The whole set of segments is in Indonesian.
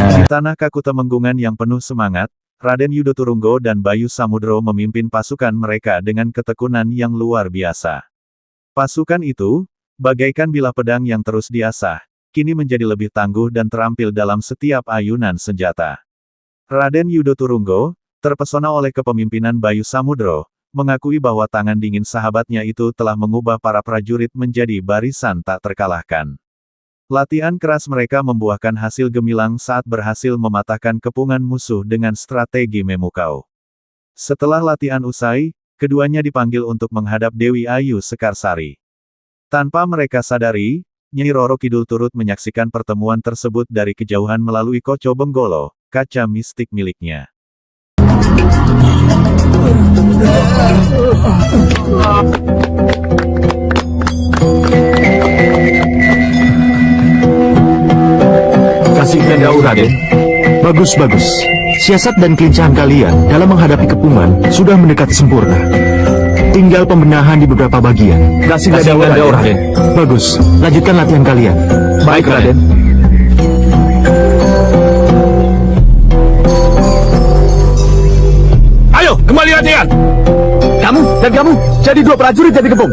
Di tanah Kakutemenggungan yang penuh semangat, Raden Yudo Turunggo dan Bayu Samudro memimpin pasukan mereka dengan ketekunan yang luar biasa. Pasukan itu, bagaikan bilah pedang yang terus diasah, kini menjadi lebih tangguh dan terampil dalam setiap ayunan senjata. Raden Yudo Turunggo, terpesona oleh kepemimpinan Bayu Samudro, mengakui bahwa tangan dingin sahabatnya itu telah mengubah para prajurit menjadi barisan tak terkalahkan. Latihan keras mereka membuahkan hasil gemilang saat berhasil mematahkan kepungan musuh dengan strategi memukau. Setelah latihan usai, keduanya dipanggil untuk menghadap Dewi Ayu Sekarsari. Tanpa mereka sadari, Nyai Roro Kidul turut menyaksikan pertemuan tersebut dari kejauhan melalui Koco Benggolo, kaca mistik miliknya. Kasihnya Daun Raden. Bagus-bagus. Siasat dan kelincahan kalian dalam menghadapi kepungan sudah mendekati sempurna. Tinggal pembenahan di beberapa bagian. Kasihnya Daun Raden. Bagus. Lanjutkan latihan kalian. Baik, Raden. Ayo, kembali latihan. Kamu dan kamu jadi dua prajurit jadi kepung.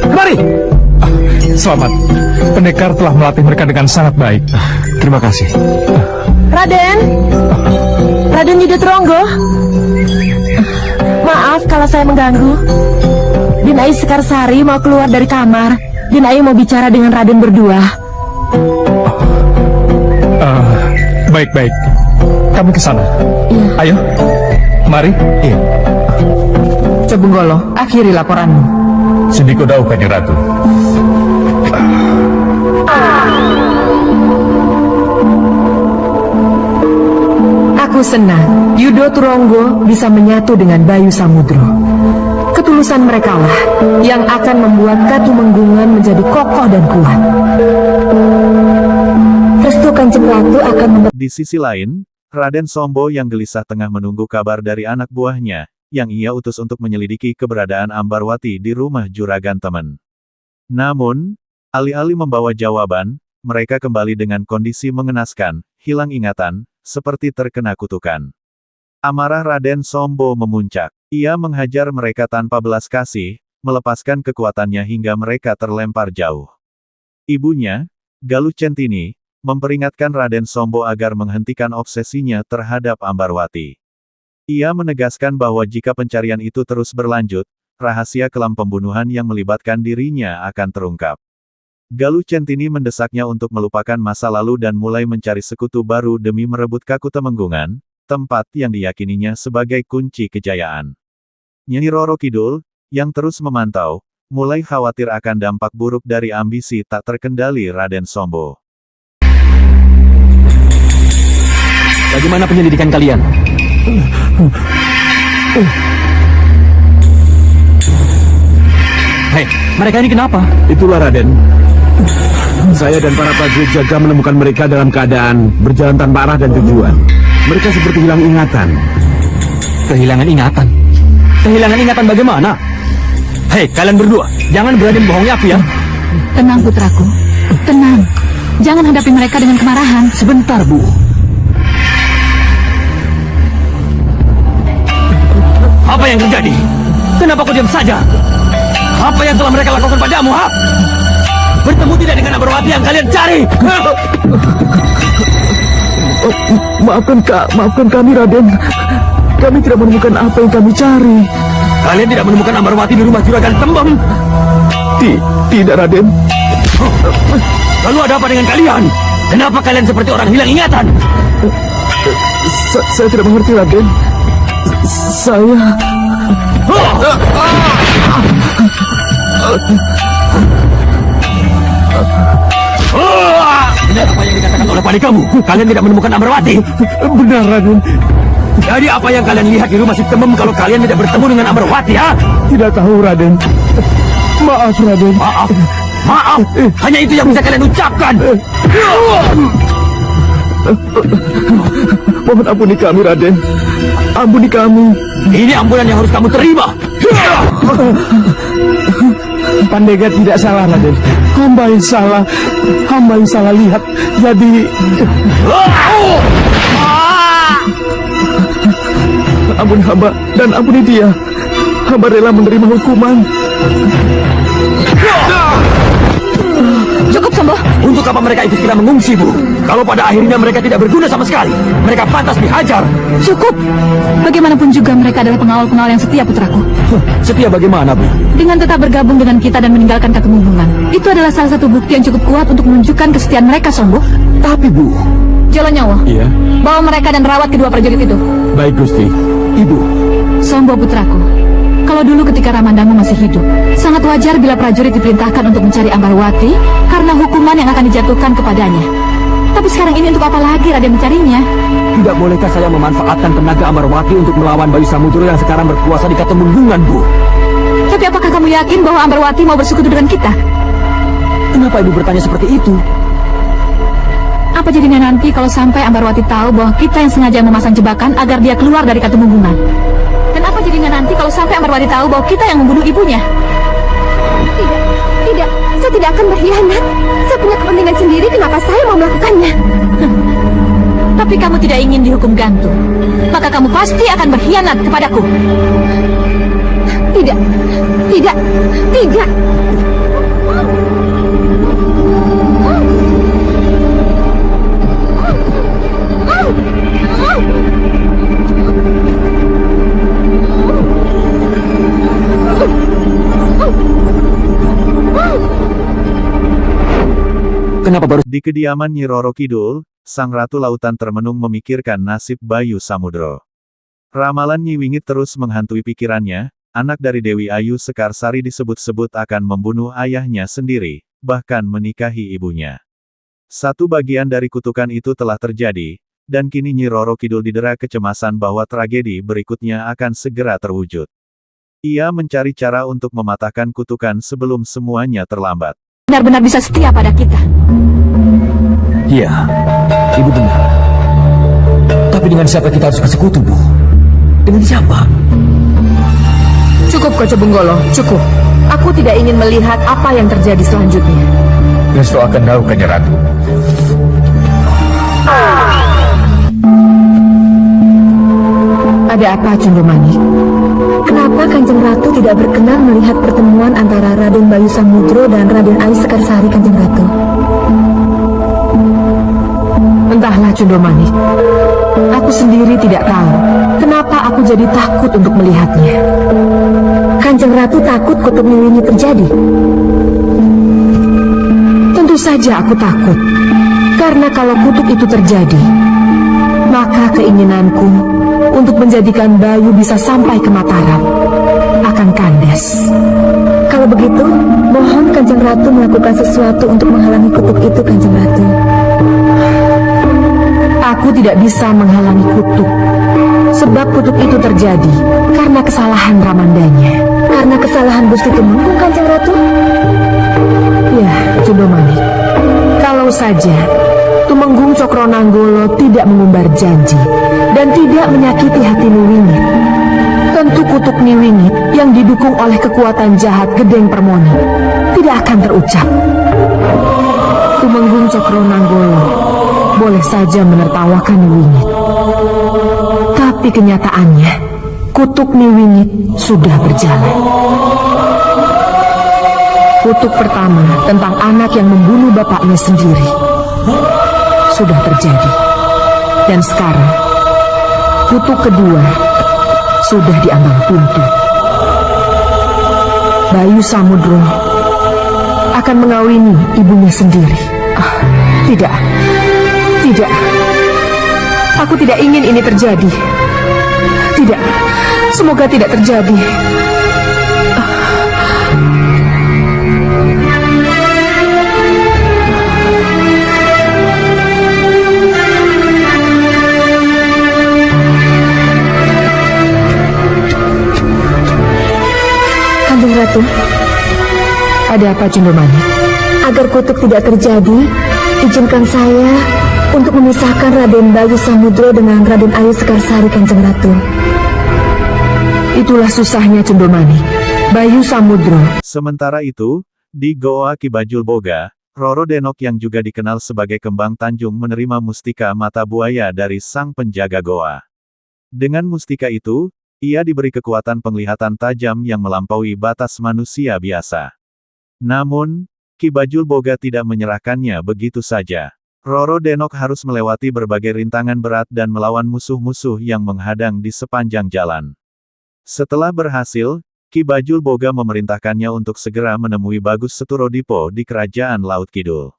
Kemari. Selamat. Pendekar telah melatih mereka dengan sangat baik. Terima kasih. Raden? Raden Yudo Turunggo? Maaf kalau saya mengganggu. Din Ayu Sekarsari mau keluar dari kamar. Din Ayu mau bicara dengan Raden berdua. Baik-baik. Kamu ke sana. Iya. Ayo. Mari. Iya. Cebenggolo, akhiri laporanmu. Sendiko Dau, Kanjeng Ratu. Aku senang Yudo Turunggo bisa menyatu dengan Bayu Samudro. Ketulusan merekalah yang akan membuat Katumenggungan menjadi kokoh dan kuat. Restu Kanjeng Ratu akan Di sisi lain, Raden Sombo yang gelisah tengah menunggu kabar dari anak buahnya, yang ia utus untuk menyelidiki keberadaan Ambarwati di rumah juragan teman. Namun, alih-alih membawa jawaban, mereka kembali dengan kondisi mengenaskan, hilang ingatan, seperti terkena kutukan. Amarah Raden Sombo memuncak. Ia menghajar mereka tanpa belas kasih, melepaskan kekuatannya hingga mereka terlempar jauh. Ibunya, Galuh Centini, memperingatkan Raden Sombo agar menghentikan obsesinya terhadap Ambarwati. Ia menegaskan bahwa jika pencarian itu terus berlanjut, rahasia kelam pembunuhan yang melibatkan dirinya akan terungkap. Galuh Centini mendesaknya untuk melupakan masa lalu dan mulai mencari sekutu baru demi merebut Kakutemenggungan, tempat yang diyakininya sebagai kunci kejayaan. Nyai Roro Kidul, yang terus memantau, mulai khawatir akan dampak buruk dari ambisi tak terkendali Raden Sombo. Bagaimana penyelidikan kalian? Hei, mereka ini kenapa? Itulah Raden. Saya dan para prajurit jaga menemukan mereka dalam keadaan berjalan tanpa arah dan tujuan. Mereka seperti hilang ingatan. Kehilangan ingatan? Kehilangan ingatan bagaimana? Hei, kalian berdua, jangan berani membohongi aku ya. Tenang putraku, tenang. Jangan hadapi mereka dengan kemarahan. Sebentar, Bu. Apa yang terjadi? Kenapa kau diam saja? Apa yang telah mereka lakukan padamu, ha? Bertemu tidak dengan Ambarwati yang kalian cari? Maafkan kami, Raden. Kami tidak menemukan apa yang kami cari. Kalian tidak menemukan Ambarwati di rumah Juragan Tembem? Tidak, Raden. Lalu ada apa dengan kalian? Kenapa kalian seperti orang hilang ingatan? Saya tidak mengerti, Raden. Saya... Benar apa yang dikatakan oleh padi kamu? Kalian tidak menemukan Ambarwati? Benar, Raden. Jadi apa yang kalian lihat di rumah si Tembem kalau kalian tidak bertemu dengan Ambarwati, ha? Tidak tahu, Raden. Maaf, Raden. Maaf. Hanya itu yang bisa kalian ucapkan. Mohon ampuni kami, Raden. Ampuni kami. Ini ampunan yang harus kamu terima. Pandega tidak salah, Raden. Hamba yang salah lihat. Jadi... Ampuni hamba dan ampuni dia. Hamba rela menerima hukuman. Cukup, Sombo. Untuk apa mereka ikut kita mengungsi, Bu? Kalau pada akhirnya mereka tidak berguna sama sekali, mereka pantas dihajar. Cukup. Bagaimanapun juga mereka adalah pengawal-pengawal yang setia, putraku. Setia bagaimana, Bu? Dengan tetap bergabung dengan kita dan meninggalkan Katumenggungan. Itu adalah salah satu bukti yang cukup kuat untuk menunjukkan kesetiaan mereka, Sombo. Tapi, Bu... Jalanyawo. Iya? Bawa mereka dan rawat kedua prajurit itu. Baik, Gusti. Ibu. Sombo, putraku. Kalau dulu ketika Ramandamu masih hidup, sangat wajar bila prajurit diperintahkan untuk mencari Ambarwati karena hukuman yang akan dijatuhkan kepadanya. Tapi sekarang ini untuk apa lagi Raden mencarinya? Tidak bolehkah saya memanfaatkan tenaga Ambarwati untuk melawan Bayu Samudro yang sekarang berkuasa di Katumenggungan, Bu? Tapi apakah kamu yakin bahwa Ambarwati mau bersekutu dengan kita? Kenapa Ibu bertanya seperti itu? Apa jadinya nanti kalau sampai Ambarwati tahu bahwa kita yang sengaja memasang jebakan agar dia keluar dari Katumenggungan? Dan apa jadinya nanti kalau sampai Ambarwati tahu bahwa kita yang membunuh ibunya? Tidak, saya tidak akan berkhianat. Saya punya kepentingan sendiri, kenapa saya mau melakukannya? Tapi kamu tidak ingin dihukum gantung, maka kamu pasti akan berkhianat kepadaku. Tidak. Kenapa baru... Di kediaman Nyi Roro Kidul, Sang Ratu Lautan termenung memikirkan nasib Bayu Samudro. Ramalan Nyi Wingit terus menghantui pikirannya, anak dari Dewi Ayu Sekarsari disebut-sebut akan membunuh ayahnya sendiri, bahkan menikahi ibunya. Satu bagian dari kutukan itu telah terjadi, dan kini Nyi Roro Kidul didera kecemasan bahwa tragedi berikutnya akan segera terwujud. Ia mencari cara untuk mematahkan kutukan sebelum semuanya terlambat. Benar-benar bisa setia pada kita. Iya, Ibu benar. Tapi dengan siapa kita harus bersekutu, Bu? Dengan siapa? Cukup, Koco Benggolo, cukup. Aku tidak ingin melihat apa yang terjadi selanjutnya. Resto akan tahu, Kanjeng Ratu. Ada apa, Cundemanik? Kenapa Kanjeng Ratu tidak berkenan melihat pertemuan antara Raden Bayu Samudro dan Raden Ayu Sekarsari, Kanjeng Ratu? Entahlah, Cundemanik. Aku sendiri tidak tahu kenapa aku jadi takut untuk melihatnya. Kanjeng Ratu takut kutub Niwini terjadi? Tentu saja aku takut. Karena kalau kutub itu terjadi, maka keinginanku untuk menjadikan Bayu bisa sampai ke Mataram akan kandas. Kalau begitu, mohon Kanjeng Ratu melakukan sesuatu untuk menghalangi kutub itu, Kanjeng Ratu. Aku tidak bisa menghalangi kutub, sebab kutub itu terjadi karena kesalahan Ramandanya. Karena kesalahan Gusti Tumenggung, Kanjeng Ratu? Ya, Cundemanik. Kalau saja Tumenggung Cokronanggolo tidak mengumbar janji dan tidak menyakiti hati Niwingit, tentu kutub Niwingit yang didukung oleh kekuatan jahat Gedeng Permoni tidak akan terucap. Tumenggung Cokronanggolo boleh saja menertawakan Niwingit, tapi kenyataannya kutub Niwingit sudah berjalan. Kutub pertama tentang anak yang membunuh bapaknya sendiri sudah terjadi. Dan sekarang, kutu kedua sudah di ambang pintu. Bayu Samudro akan mengawini ibunya sendiri. Tidak, tidak. Aku tidak ingin ini terjadi. Tidak, semoga tidak terjadi. Kanjeng Ratu, Ada apa, Cundomani? agar kutuk tidak terjadi, izinkan saya untuk memisahkan Raden Bayu Samudro dengan Raden Ayu Sekarsari, Kanjeng Ratu. Itulah susahnya, Cundomani. Bayu Samudro. Sementara itu, di Goa Ki Bajul Boga, Roro Denok yang juga dikenal sebagai Kembang Tanjung menerima mustika mata buaya dari sang penjaga goa. Dengan mustika itu, ia diberi kekuatan penglihatan tajam yang melampaui batas manusia biasa. Namun, Ki Bajul Boga tidak menyerahkannya begitu saja. Roro Denok harus melewati berbagai rintangan berat dan melawan musuh-musuh yang menghadang di sepanjang jalan. Setelah berhasil, Ki Bajul Boga memerintahkannya untuk segera menemui Bagus Seturodipo di Kerajaan Laut Kidul.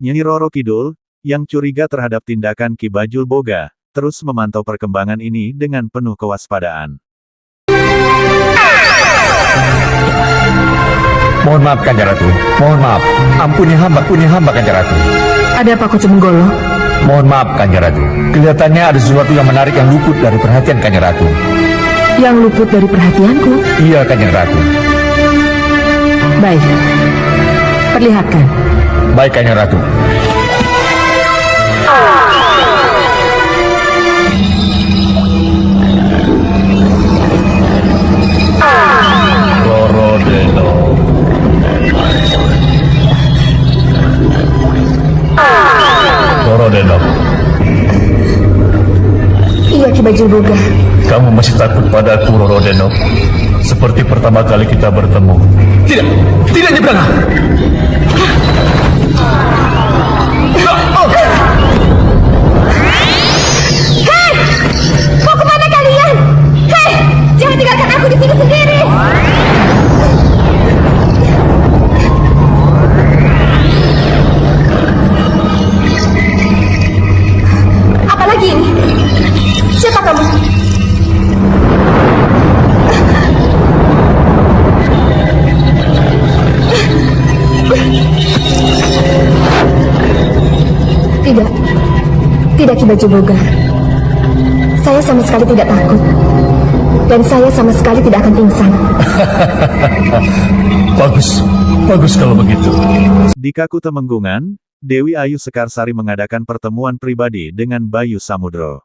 Nyai Roro Kidul, yang curiga terhadap tindakan Ki Bajul Boga, terus memantau perkembangan ini dengan penuh kewaspadaan. Mohon maaf, Kanjeng Ratu. Mohon maaf. Ampuni hamba, Kanjeng Ratu. Ada apa, Koce Menggolo? Mohon maaf, Kanjeng Ratu. Kelihatannya ada sesuatu yang menarik yang luput dari perhatian Kanjeng Ratu. Yang luput dari perhatianku? Iya, Kanjeng Ratu. Baik. Perlihatkan. Baik, Kanjeng Ratu. Roro Denok. Roro Denok, Iya, Ki Bajul Boga. kamu masih takut padaku, Roro Denok? Seperti pertama kali kita bertemu. Tidak, tidak Nyebrana. Hei! Mau kemana kalian? Hei! Jangan tinggalkan aku di sini sendiri! Apalagi ini? Siapa kamu? Tidak. Tidak, Ki Bajul Boga. Saya sama sekali tidak takut. Dan saya sama sekali tidak akan pingsan. Bagus, bagus kalau begitu. Di Kakutemenggungan, Dewi Ayu Sekarsari mengadakan pertemuan pribadi dengan Bayu Samudro.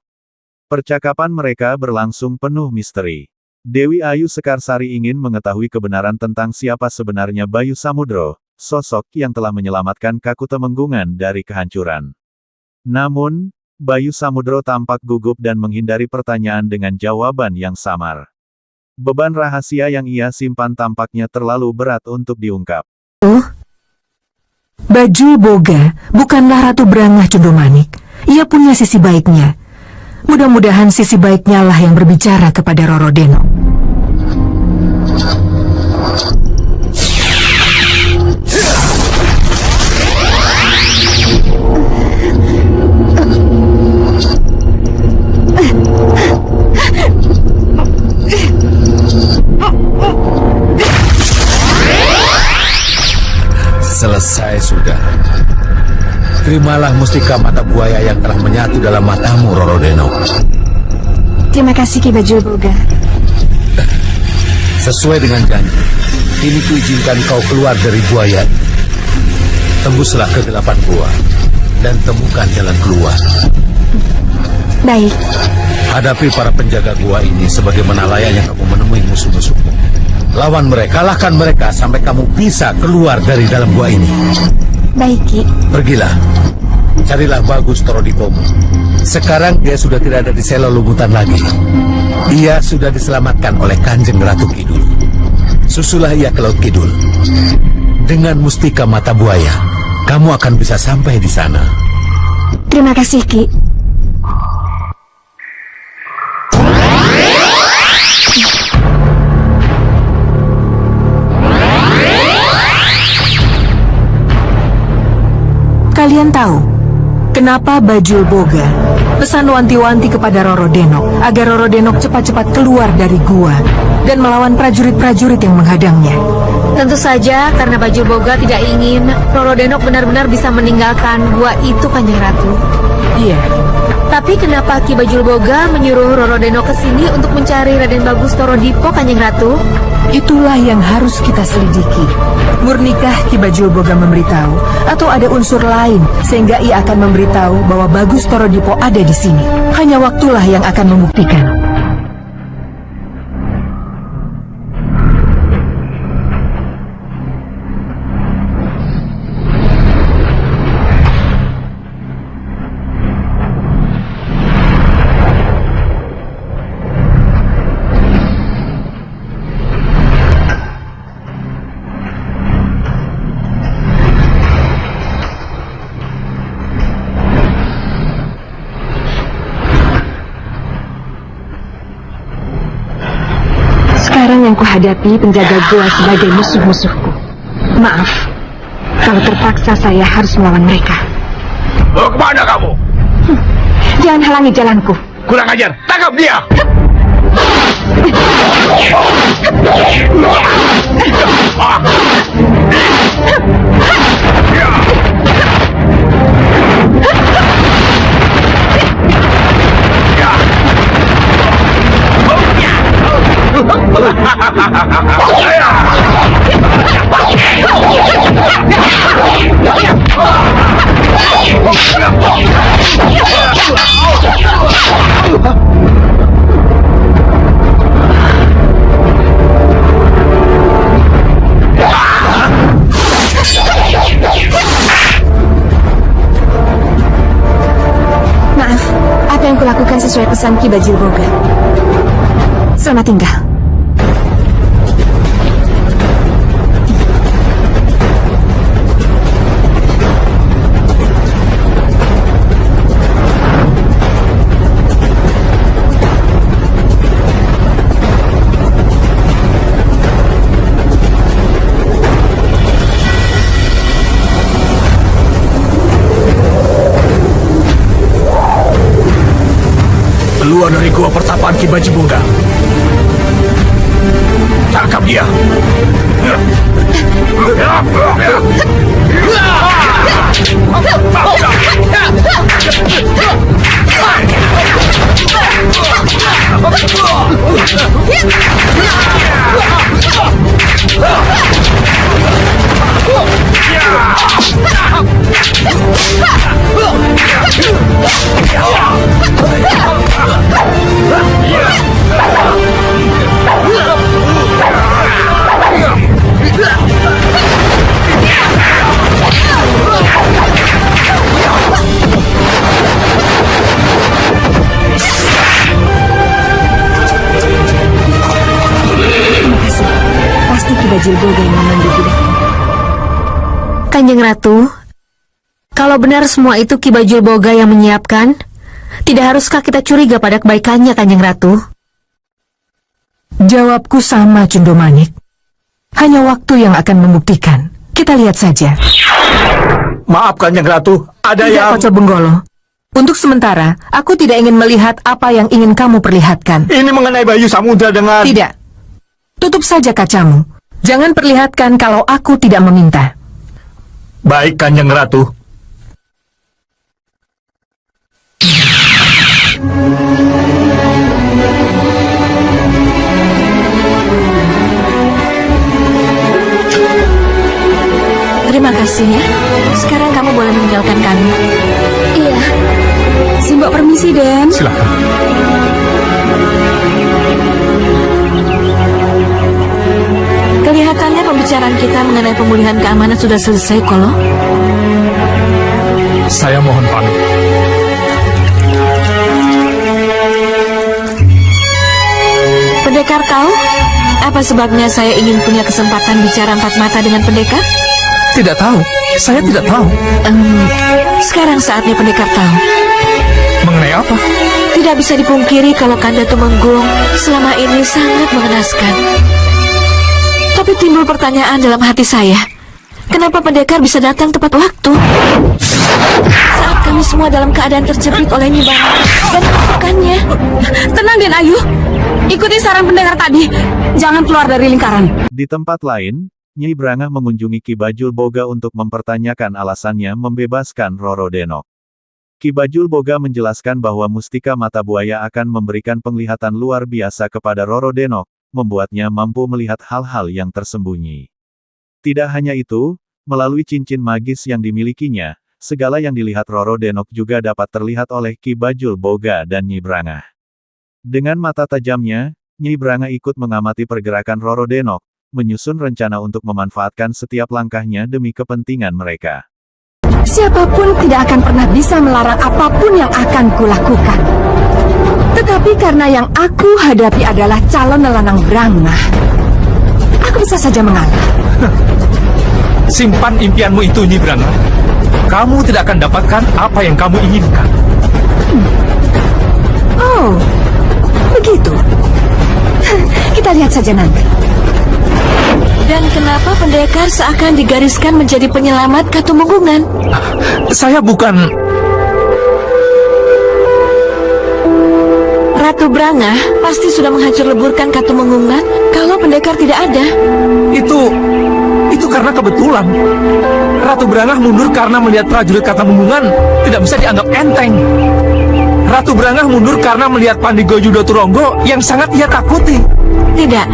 Percakapan mereka berlangsung penuh misteri. Dewi Ayu Sekarsari ingin mengetahui kebenaran tentang siapa sebenarnya Bayu Samudro, sosok yang telah menyelamatkan Kakutemenggungan dari kehancuran. Namun, Bayu Samudro tampak gugup dan menghindari pertanyaan dengan jawaban yang samar. Beban rahasia yang ia simpan tampaknya terlalu berat untuk diungkap. Bajul Boga bukanlah Ratu Brangah, Cundomanik. Ia punya sisi baiknya. Mudah-mudahan sisi baiknya lah yang berbicara kepada Roro Denok. Selesai sudah. Terimalah mustika mata buaya yang telah menyatu dalam matamu, Roro Denok. Terima kasih, Ki Bajul Boga. Sesuai dengan janji, kini kuizinkan kau keluar dari buaya. Tembuslah ke 8 gua dan temukan jalan keluar. Baik. Hadapi para penjaga gua ini sebagaimana layaknya kamu menemui musuh-musuhmu. Lawan mereka, kalahkan mereka sampai kamu bisa keluar dari dalam gua ini. Baik, Ki. Pergilah, carilah Bagus Torodipomu. Sekarang dia sudah tidak ada di Selo Lubutan lagi. Ia sudah diselamatkan oleh Kanjeng Ratu Kidul. Susulah ia ke Laut Kidul. Dengan mustika mata buaya, kamu akan bisa sampai di sana. Terima kasih, Ki. kalian tahu kenapa Bajul Boga pesan wanti-wanti kepada Roro Denok agar Roro Denok cepat-cepat keluar dari gua dan melawan prajurit-prajurit yang menghadangnya? Tentu saja karena Bajul Boga tidak ingin Roro Denok benar-benar bisa meninggalkan gua itu, Kanjeng Ratu. Iya. Tapi kenapa Ki Bajul Boga menyuruh Roro Denok ke sini untuk mencari Raden Bagus Toro Dipo, Kanjeng Ratu? Itulah yang harus kita selidiki. Murnikah Ki Bajul Boga memberitahu atau ada unsur lain sehingga ia akan memberitahu bahwa Bagus Toro Dipo ada di sini? Hanya waktulah yang akan membuktikan. Sekarang yang kuhadapi penjaga gua sebagai musuh-musuhku. Maaf, kalau terpaksa saya harus melawan mereka. Mau kemana kamu? Jangan halangi jalanku. Kurang ajar, tangkap dia! Maaf, apa yang kulakukan sesuai pesan Ki Bajul Boga. Selamat tinggal. Keluar dari gua pertapaan Ki Bajul Boga. Tangkap dia. Pasti Ki Bajul Boga yang memanggil budakku. Kanjeng Ratu, kalau benar semua itu Ki Bajul Boga yang menyiapkan, tidak haruskah kita curiga pada kebaikannya, Kanjeng Ratu? Jawabku sama, Cundomanik. Hanya waktu yang akan membuktikan. Kita lihat saja. Maaf Kanjeng Ratu, ada Tidak, yang... Koco Benggolo. Untuk sementara, aku tidak ingin melihat apa yang ingin kamu perlihatkan. Ini mengenai Bayu Samudra dengan... Tidak. Tutup saja kacamu. Jangan perlihatkan kalau aku tidak meminta. Baik Kanjeng Ratu. Terima kasih ya. Sekarang kamu boleh meninggalkan kami. Iya. Simbok permisi, Den. Silakan. Kelihatannya pembicaraan kita mengenai pemulihan keamanan sudah selesai, Kolo. Saya mohon pamit. Pendekar tahu? Apa sebabnya saya ingin punya kesempatan bicara empat mata dengan pendekar? Tidak tahu. Saya tidak tahu. Sekarang saatnya pendekar tahu. Mengenai apa? Tidak bisa dipungkiri kalau Kanda Tumenggung selama ini sangat mengenaskan. Tapi timbul pertanyaan dalam hati saya. Kenapa pendekar bisa datang tepat waktu? Kami semua dalam keadaan terjepit oleh Nyi Branga dan pasukannya. Tenang, Den Ayu. Ikuti saran pendekar tadi. Jangan keluar dari lingkaran. Di tempat lain, Nyi Branga mengunjungi Ki Bajul Boga untuk mempertanyakan alasannya membebaskan Roro Denok. Ki Bajul Boga menjelaskan bahwa mustika mata buaya akan memberikan penglihatan luar biasa kepada Roro Denok, membuatnya mampu melihat hal-hal yang tersembunyi. Tidak hanya itu, melalui cincin magis yang dimilikinya, segala yang dilihat Roro Denok juga dapat terlihat oleh Ki Bajul Boga dan Nyi Branga. Dengan mata tajamnya, Nyi Branga ikut mengamati pergerakan Roro Denok, menyusun rencana untuk memanfaatkan setiap langkahnya demi kepentingan mereka. Siapapun tidak akan pernah bisa melarang apapun yang akan kulakukan. Tetapi karena yang aku hadapi adalah calon nelanang Branga, aku bisa saja mengalah. Simpan impianmu itu, Nyi Branga. Kamu tidak akan dapatkan apa yang kamu inginkan. Oh, begitu. Kita lihat saja nanti. Dan kenapa pendekar seakan digariskan menjadi penyelamat Katumenggungan? Saya bukan... Ratu Branga pasti sudah menghancur leburkan Katumenggungan kalau pendekar tidak ada. Itu karena kebetulan. Ratu Branga mundur karena melihat prajurit Katumenggungan tidak bisa dianggap enteng. Ratu Branga mundur karena melihat Pandigo Yudo Turonggo yang sangat ia takuti. Tidak.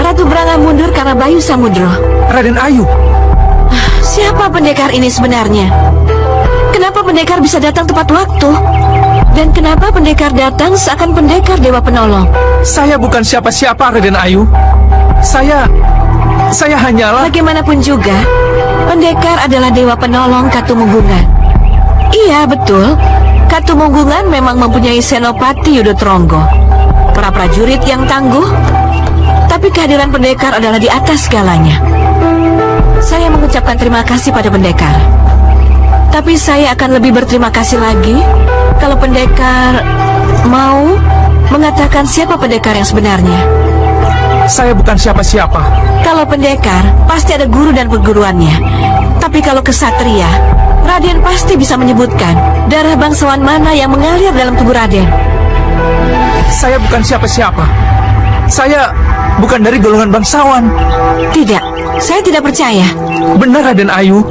Ratu Branga mundur karena Bayu Samudro. Raden Ayu. Siapa pendekar ini sebenarnya? Kenapa pendekar bisa datang tepat waktu? Dan kenapa pendekar datang seakan pendekar Dewa Penolong? Saya bukan siapa-siapa, Raden Ayu. Saya hanyalah... Bagaimanapun juga, pendekar adalah Dewa Penolong Katumenggungan. Iya, betul. Katumenggungan memang mempunyai Senopati Yudo Turonggo, para prajurit yang tangguh. Tapi kehadiran pendekar adalah di atas segalanya. Saya mengucapkan terima kasih pada pendekar. Tapi saya akan lebih berterima kasih lagi kalau pendekar mau mengatakan siapa pendekar yang sebenarnya. Saya bukan siapa-siapa. Kalau pendekar, pasti ada guru dan perguruannya. Tapi kalau kesatria, Raden pasti bisa menyebutkan darah bangsawan mana yang mengalir dalam tubuh Raden. Saya bukan siapa-siapa. Saya bukan dari golongan bangsawan. Tidak, saya tidak percaya. Benar, Raden Ayu.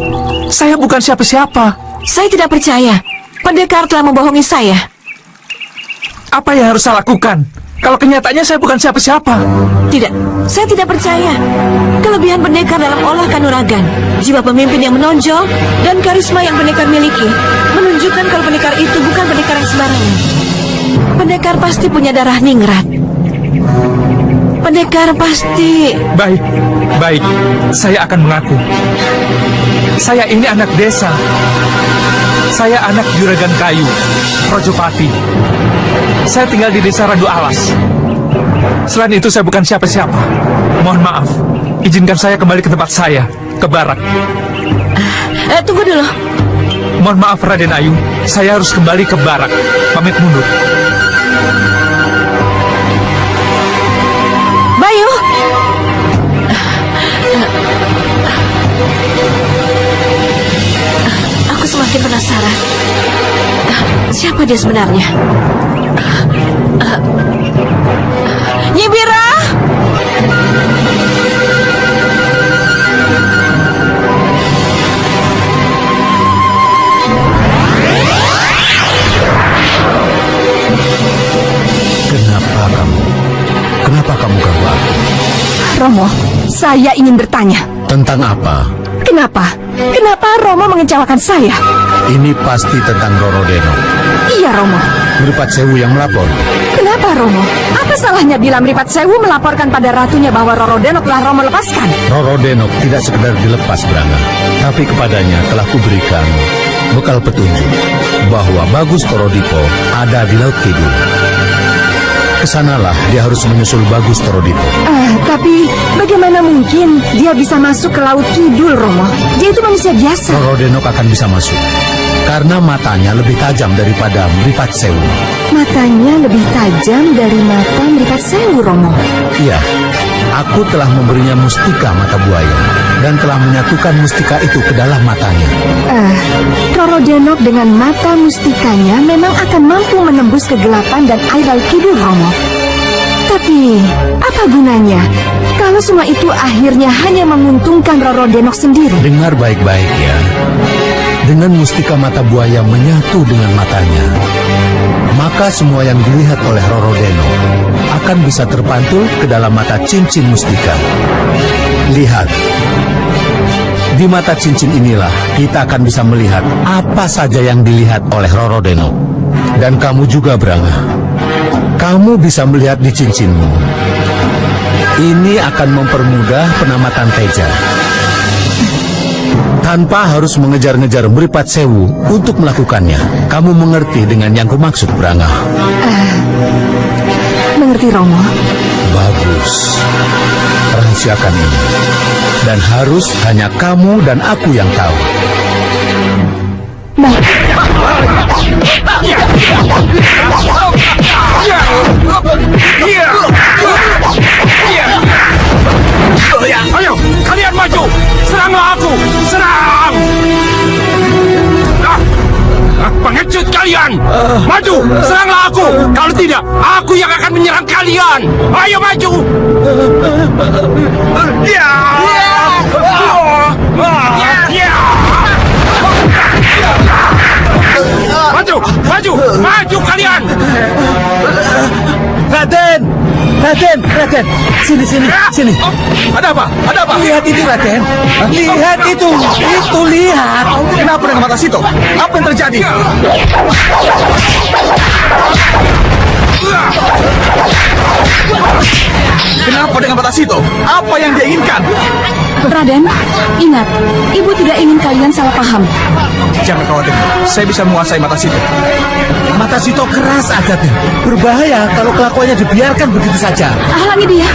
Saya bukan siapa-siapa. Saya tidak percaya. Pendekar telah membohongi saya. Apa yang harus saya lakukan? Kalau kenyataannya saya bukan siapa-siapa. Tidak, saya tidak percaya. Kelebihan pendekar dalam olah kanuragan, jiwa pemimpin yang menonjol, dan karisma yang pendekar miliki menunjukkan kalau pendekar itu bukan pendekar yang sembarangan. Pendekar pasti punya darah ningrat. Pendekar pasti... Baik. Saya akan mengaku. Saya ini anak desa. Saya anak Juragan Kayu, Rojopati. Saya tinggal di desa Randu Alas. Selain itu saya bukan siapa-siapa. Mohon maaf. Izinkan saya kembali ke tempat saya, ke barak. Tunggu dulu. Mohon maaf, Raden Ayu. Saya harus kembali ke barak. Pamit mundur. Bayu! Aku semakin penasaran. Siapa dia sebenarnya? Nyi Bira! Kenapa kamu ganggu aku? Romo, saya ingin bertanya. Tentang apa? Kenapa Romo mengecewakan saya? Ini pasti tentang Roro Denok. Iya, Romo. Meripat Sewu yang melapor. Kenapa, Romo? Apa salahnya bila Meripat Sewu melaporkan pada ratunya bahwa Roro Denok telah Romo lepaskan? Roro Denok tidak sekedar dilepas, Branga, tapi kepadanya telah kuberikan bekal petunjuk bahwa Bagus Torodipo ada di Laut Kidul. Kesanalah dia harus menyusul Bagus Torodipo. Tapi bagaimana mungkin dia bisa masuk ke Laut Kidul, Romo? Dia itu manusia biasa. Roro Denok akan bisa masuk karena matanya lebih tajam daripada Meripat Sewu. Matanya lebih tajam dari mata Meripat Sewu, Romo. Iya, aku telah memberinya mustika mata buaya. dan telah menyatukan mustika itu ke dalam matanya. Roro Denok dengan mata mustikanya memang akan mampu menembus kegelapan dan air laut kidul, Romo. Tapi, apa gunanya kalau semua itu akhirnya hanya menguntungkan Roro Denok sendiri? Dengar baik-baik ya. Dengan mustika mata buaya menyatu dengan matanya, maka semua yang dilihat oleh Roro Denok akan bisa terpantul ke dalam mata cincin mustika. Lihat, di mata cincin inilah kita akan bisa melihat apa saja yang dilihat oleh Roro Denok. Dan kamu juga, Branga. Kamu bisa melihat di cincinmu. Ini akan mempermudah penamatan Teja. Tanpa harus mengejar-ngejar Mripat Sewu untuk melakukannya. Kamu mengerti dengan yang kumaksud, Branga? Mengerti, Romo. Bagus. Rahasiakan ini. Dan harus hanya kamu dan aku yang tahu. Baik. Ayo, kalian maju! Seranglah aku! Serang! Pengecut kalian! Maju! Seranglah aku! Kalau tidak, aku yang akan menyerang kalian! Ayo maju! Maju! Maju! Maju kalian! Raden! Sini. Ada apa? Lihat itu, Raden. Lihat itu. Lihat. Kenapa dengan mata situ? Apa yang terjadi? Kenapa dengan mata situ? Apa yang dia inginkan? Raden, ingat, ibu tidak ingin kalian salah paham. Jangan khawatir, saya bisa menguasai mata situ. Mata Sito keras agatnya. Berbahaya kalau kelakuannya dibiarkan begitu saja. Halangi dia.